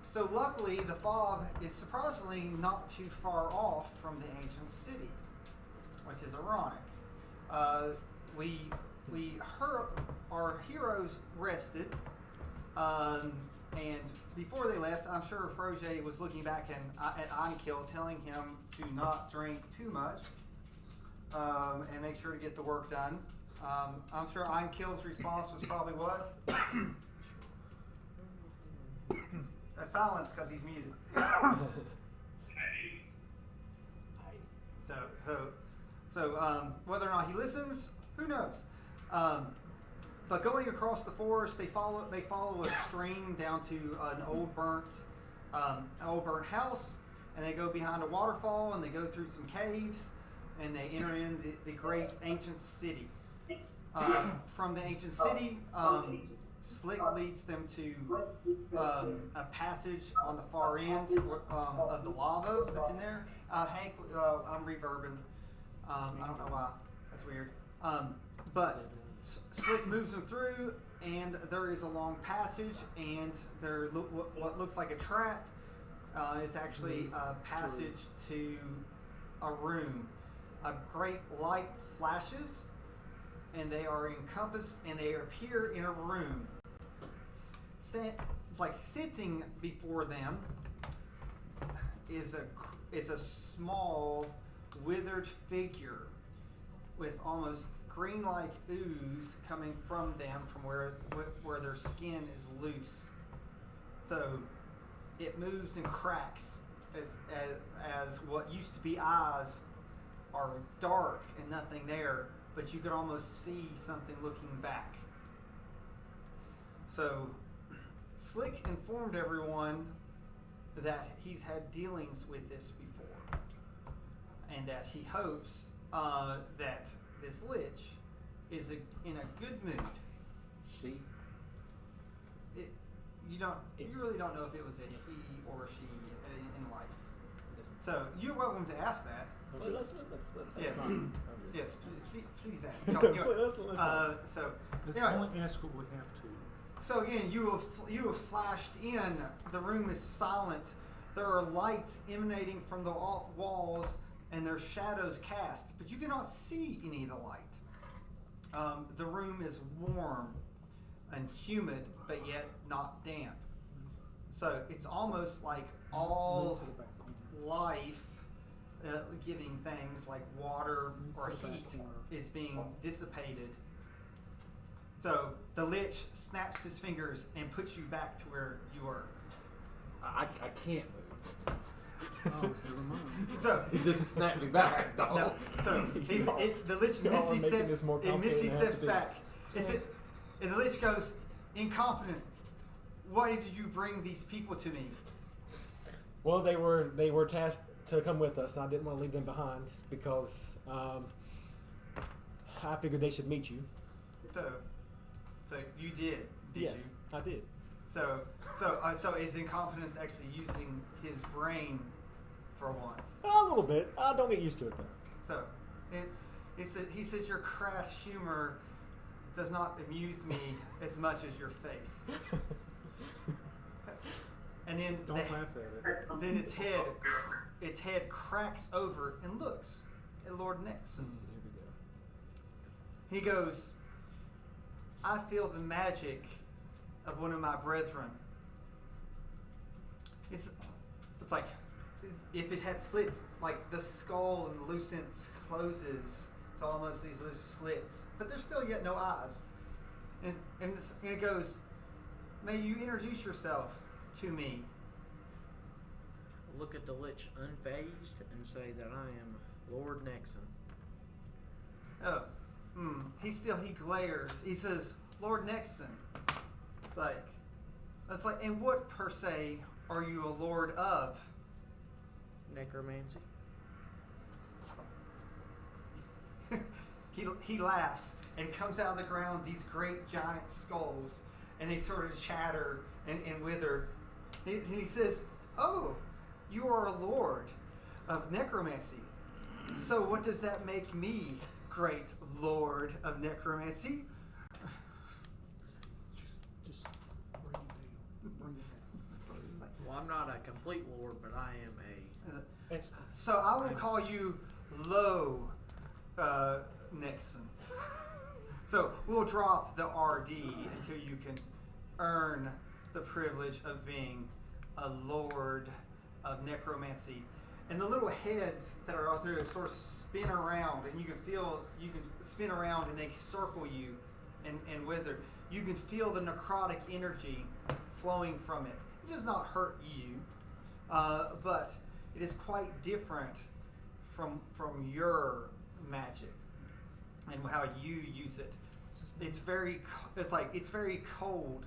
So luckily, the fob is surprisingly not too far off from the ancient city, which is ironic. Our heroes rested, and before they left, I'm sure Roger was looking back at Ankill, telling him to not drink too much and make sure to get the work done. I'm sure Ankill's response was probably what? A silence because he's muted. So whether or not he listens, who knows? But going across the forest, they follow a stream down to an old burnt house, and they go behind a waterfall, and they go through some caves, and they enter in the great ancient city. From the ancient city, Slick leads them to a passage on the far end of the lava that's in there. Hank, I'm reverbing. I don't know why. That's weird. But Slick moves them through, and there is a long passage, and what looks like a trap is actually a passage to a room. A great light flashes, and they are encompassed, and they appear in a room. It's like sitting before them is a small, withered figure with almost green-like ooze coming from them, from where their skin is loose. So it moves and cracks as what used to be eyes are dark and nothing there, but you could almost see something looking back. So Slick informed everyone that he's had dealings with this before, and that he hopes that this lich is in a good mood. You really don't know if it was a he or a she in life. So you're welcome to ask that. Yes, yes. Please ask. Only ask what we have to. So again, you have flashed in. The room is silent. There are lights emanating from the walls, and there's shadows cast, but you cannot see any of the light. The room is warm and humid, but yet not damp. So it's almost like all life giving things like water or heat is being dissipated. So the lich snaps his fingers and puts you back to where you were. I can't move. Oh, never mind. So he just snapped me back, dog. No, so the lich misty steps back. And the lich goes, "Incompetent. Why did you bring these people to me?" Well, they were tasked to come with us, and I didn't want to leave them behind because I figured they should meet you. So you did yes, you? I did. So is Incompetence actually using his brain for once? A little bit. Don't get used to it though. So he said your crass humor does not amuse me as much as your face. And then Don't laugh at it. Then its head cracks over and looks at Lord Nixon. Here we go. He goes, "I feel the magic of one of my brethren." It's like if it had slits, like the skull and the loose ends closes to almost these little slits, but there's still yet no eyes. And it goes, "May you introduce yourself to me." Look at the lich unfazed and say that I am Lord Nexon. He glares. He says, "Lord Nexon." It's like, and what per se are you a lord of? Necromancy. He laughs and comes out of the ground these great giant skulls, and they sort of chatter and wither. He says, "Oh, you are a lord of necromancy. So what does that make me, great lord of necromancy?" Just bring it down. Bring it down. Why I'm not a complete lord, but I am a. It's, So I will call you Low Nixon. So we'll drop the RD until you can earn the privilege of being a lord of necromancy. And the little heads that are out there sort of spin around, and you can spin around and they circle you and wither. You can feel the necrotic energy flowing from it. It does not hurt you, but it is quite different from your magic and how you use it. It's very cold.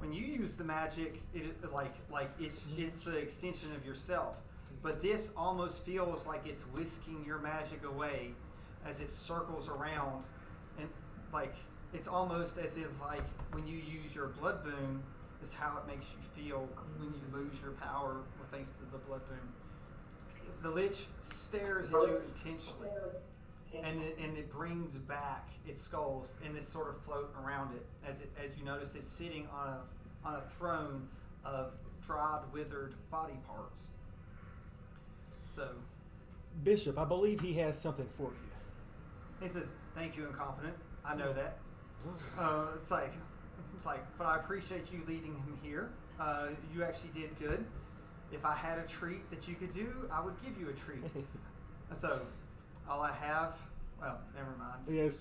When you use the magic, it's the extension of yourself. But this almost feels like it's whisking your magic away as it circles around, and like it's almost as if like when you use your blood boon is how it makes you feel when you lose your power thanks to the blood boon. The lich stares at you intensely, and it brings back its skulls and this sort of float around it as you notice it's sitting on a throne of dried, withered body parts. So, Bishop, I believe he has something for you. he says, "Thank you, incompetent. I know that." It's like, but I appreciate you leading him here. You actually did good. If I had a treat that you could do, I would give you a treat. So, all I have, well, never mind. Yeah, it's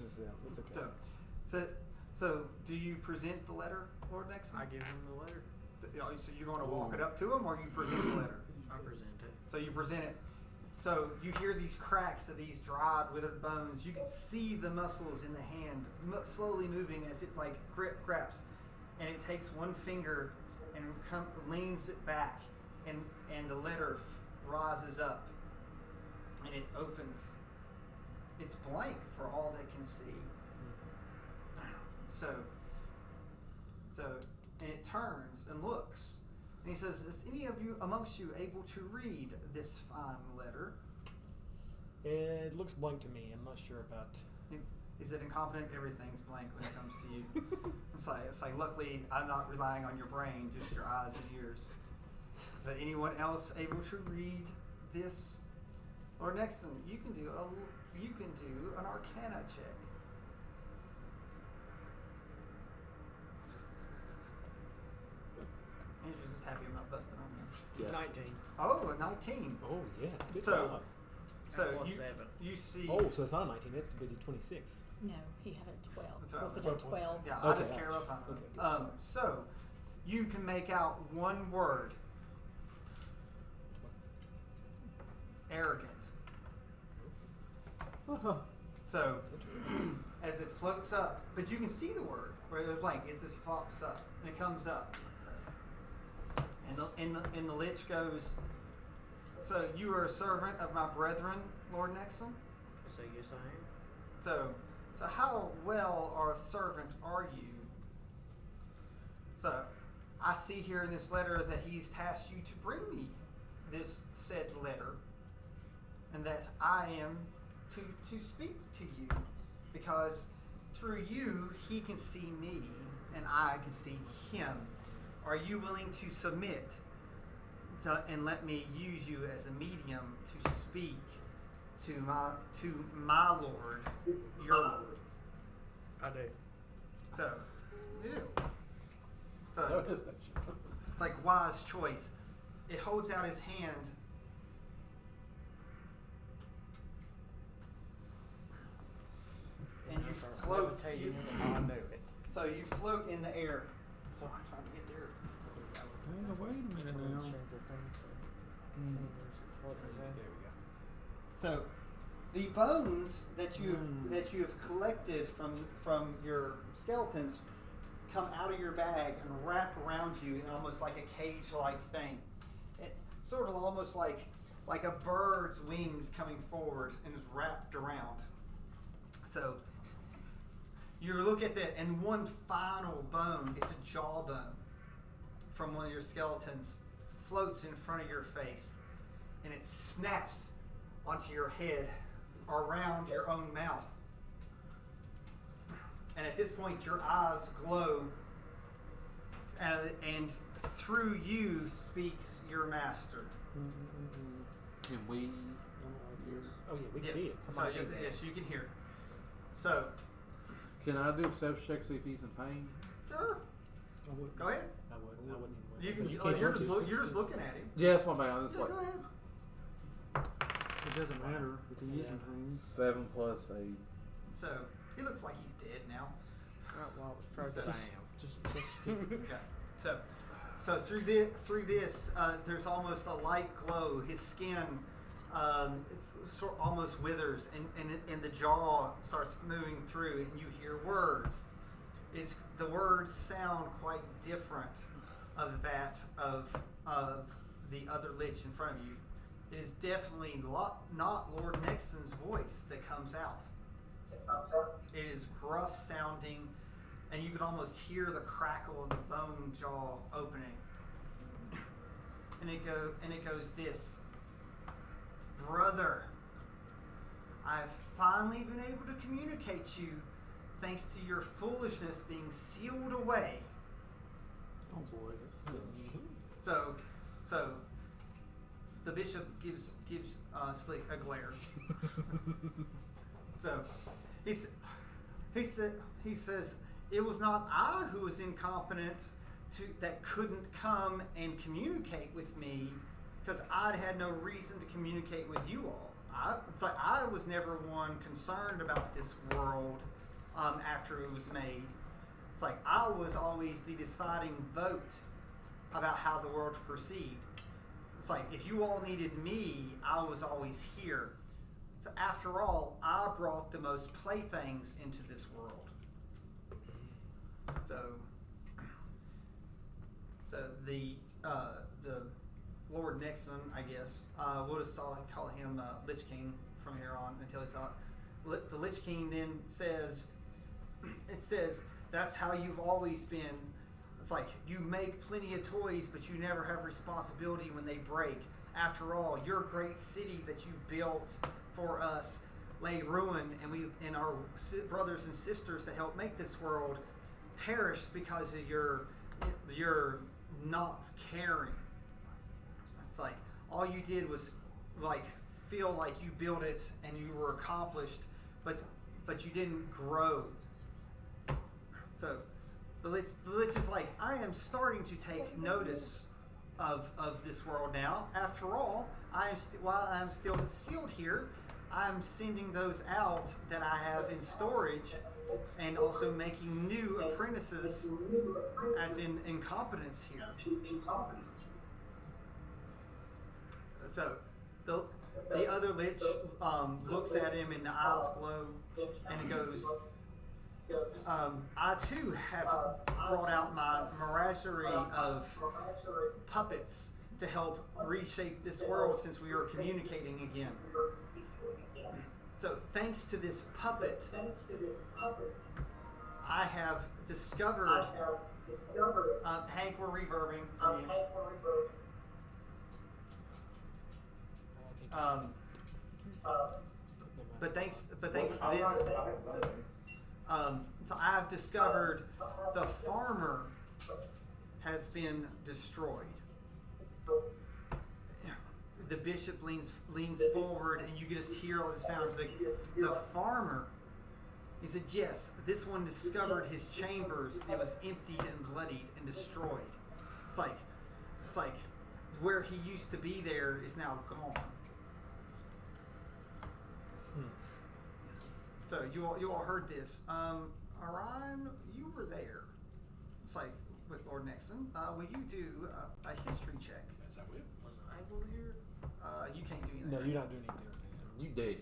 okay. So, do you present the letter, Lord Nixon? I give him the letter. So you're going to walk it up to him, or you present the letter? I present it. So you present it. So you hear these cracks of these dried, withered bones. You can see the muscles in the hand slowly moving as it like grips, and it takes one finger and leans it back, and the letter rises up, and it opens. It's blank for all they can see. And it turns and looks. And he says, "Is any of you amongst you able to read this fine letter?" It looks blank to me. I'm not sure about. Is it incompetent? Everything's blank when it comes to you. It's like luckily I'm not relying on your brain, just your eyes and ears. Is there anyone else able to read this? Or Nixon, you can do an Arcana check. Andrew's just happy I'm not busting on him. Yeah. 19. Oh, a 19. Oh yes. Good So- job. So Plus you, 7. you see. Oh, so it's not a 19. It would be 26. No, he had a 12. That's right. Was it Oh, a it was. 12? Yeah, I Okay, just care about okay, good. So you can make out one word. Arrogant. So as it floats up, but you can see the word where it's blank. It just pops up and it comes up, and the lich goes. So you are a servant of my brethren, Lord Nexon. I say yes, I am. So how well or a servant are you? So I see here in this letter that he's tasked you to bring me this said letter, and that I am to speak to you, because through you he can see me and I can see him. Are you willing to submit and let me use you as a medium to speak to my Lord, your Lord? I do. So, you do. No, So, it isn't. it's like wise choice. It holds out his hand. And you float. I knew it. So you float in the air. So I'm trying to get there. Wait a minute now. There we go. So the bones that you have collected from your skeletons come out of your bag and wrap around you in almost like a cage-like thing. It sort of almost like a bird's wings coming forward and is wrapped around. So you look at that, and one final bone, it's a jawbone from one of your skeletons, floats in front of your face, and it snaps onto your head around your own mouth. And at this point, your eyes glow and through you speaks your master. Can we? Oh yeah, we can Yes. see it. So yes, you can hear. So Can I do a perception check see if he's in pain? sure, I wouldn't. go ahead. I wouldn't even. You can. But You're can't just look at- you're just looking at him. Yeah, that's my bad. It's Yeah, like go ahead. It doesn't matter if he is in pain. 7 plus 8. So he looks like he's dead now. Well, first I am. Just Yeah. So through this, there's almost a light glow. His skin, it's almost withers, and the jaw starts moving through, and you hear words. The words sound quite different of that of the other lich in front of you. It is definitely not Lord Nexon's voice that comes out. It is gruff sounding, and you can almost hear the crackle of the bone jaw opening. And it goes this: Brother, I've finally been able to communicate you, thanks to your foolishness being sealed away. Oh boy. So the bishop gives Slick a glare. So he says, it was not I who was incompetent that couldn't come and communicate with me, because I'd had no reason to communicate with you all. It's like I was never one concerned about this world after it was made. It's like I was always the deciding vote about how the world would proceed. It's like if you all needed me, I was always here. So after all, I brought the most playthings into this world. So the Lord Nixon, I guess, we'll just call him Lich King from here on until he's out. The Lich King then says, that's how you've always been. It's like you make plenty of toys, but you never have responsibility when they break. After all, your great city that you built for us lay ruined, and our brothers and sisters that helped make this world perished because of your not caring. It's like all you did was like feel like you built it and you were accomplished, but you didn't grow. So the Lich is like, I am starting to take notice of this world now. After all, while I'm still sealed here, I'm sending those out that I have in storage, and also making new apprentices, as in incompetence here. So the other Lich looks at him, and the eyes glow, and he goes, I too have brought out my menagerie of puppets to help reshape this world since we are communicating again. So thanks to this puppet, I have discovered, Hank, we're reverbing from you. But thanks to this, so I've discovered the farmer has been destroyed. The bishop leans forward, and you just hear all the sounds. Like the farmer, he said, yes, this one discovered his chambers. It was emptied and bloodied and destroyed. It's like where he used to be there is now gone. So you all heard this. Orion, you were there. It's like with Lord Nixon. Will you do a history check? Was I able to hear? You can't do anything. No, you're not doing anything. You dead.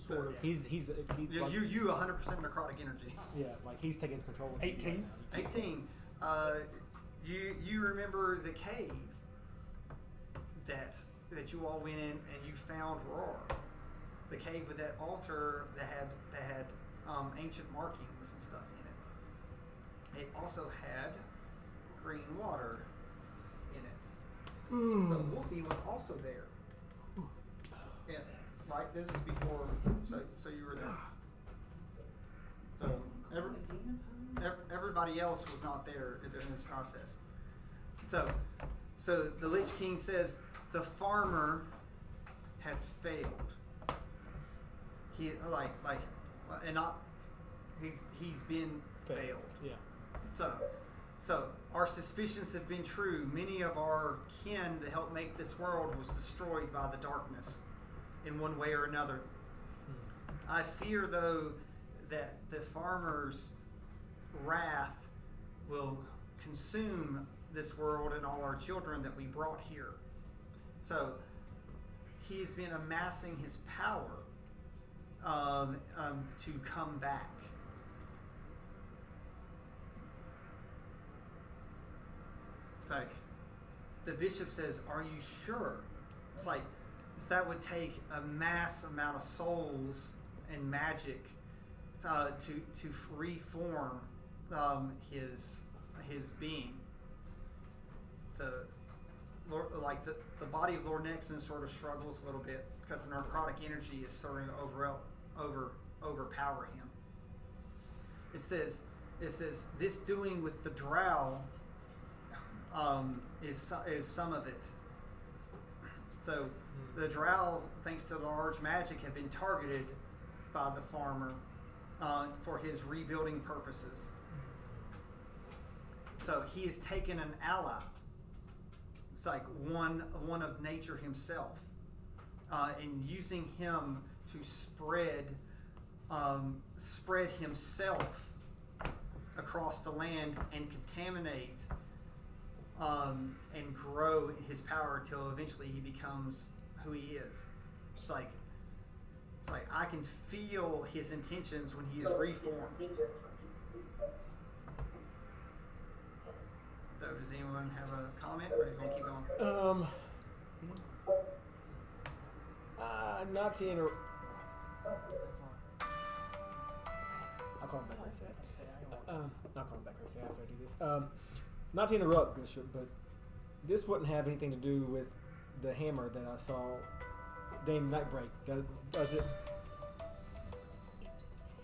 Sort of. He's You, like, you 100% necrotic energy. yeah, like he's taking control of 18. 18. You remember the cave that you all went in and you found Roar. The cave with that altar that had ancient markings and stuff in it. It also had green water in it. So Wolfie was also there. Yeah, right. This is before. So you were there. So everybody else was not there in this process. So the Lich King says the farmer has failed. He and not he's been failed. Yeah. So our suspicions have been true. Many of our kin to help make this world was destroyed by the darkness in one way or another. I fear, though, that the farmer's wrath will consume this world and all our children that we brought here. So he's been amassing his power to come back. It's like the bishop says, "Are you sure?" It's like that would take a mass amount of souls and magic to reform his being. The body of Lord Nexon sort of struggles a little bit because the necrotic energy is starting to overpower him. It says this doing with the Drow is some of it. So the Drow, thanks to the large magic, have been targeted by the farmer for his rebuilding purposes. So he has taken an ally. It's like one of nature himself, and using him to spread himself across the land and contaminate and grow his power till eventually he becomes who he is. It's like I can feel his intentions when he is reformed. So does anyone have a comment, or are you gonna keep going? Not to interrupt. I'll call him back. I'll call him back after I do this. Not to interrupt, Bishop, but this wouldn't have anything to do with the hammer that I saw Dame Nightbreak. Does it?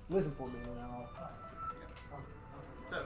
Listen for me, and I'll. So